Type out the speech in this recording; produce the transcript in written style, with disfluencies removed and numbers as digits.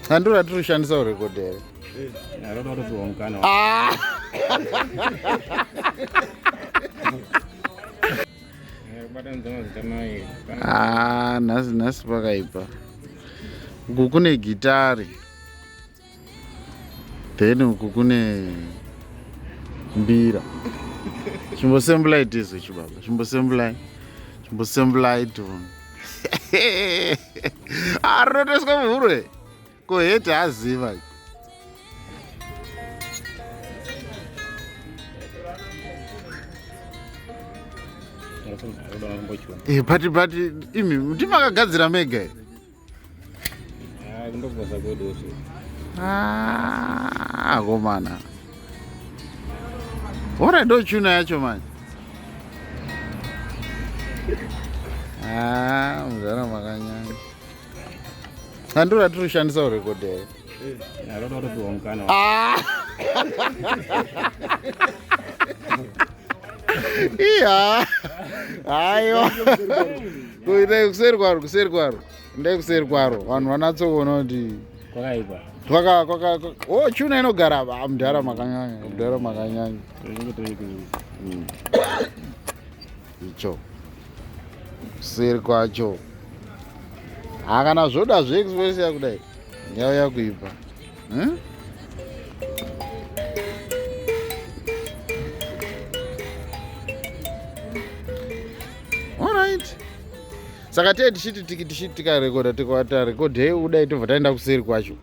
Handura tiri kushandisa urekodhi here. Nhasi pakaipa. Uku kune gitari. Then uku kune mbira. Chimbosembulai tizo chibaba. Chimbosembulai tu. Aroteswa muhurwe. Kohete aziva. Pati imi mutimakagadzira mega here. Komana. Ora ndo chuna yacho manje. Muzara makanyanya. Handura tiri kushandisa urekodhi here. Iya. Ayo. Kuita kuseri kwaro. Ndai kuseri kwaro. Vanhu vanatsoona kuti kwaka chuna inogara mudhara makanyanya. Icho. Kuseri kwacho. Kana zvoda zveexpress yakudai. Yauya kuipa. Alright. Saka tichiti tikarekodha tikarekodha udai tobva taenda kuseri kwacho.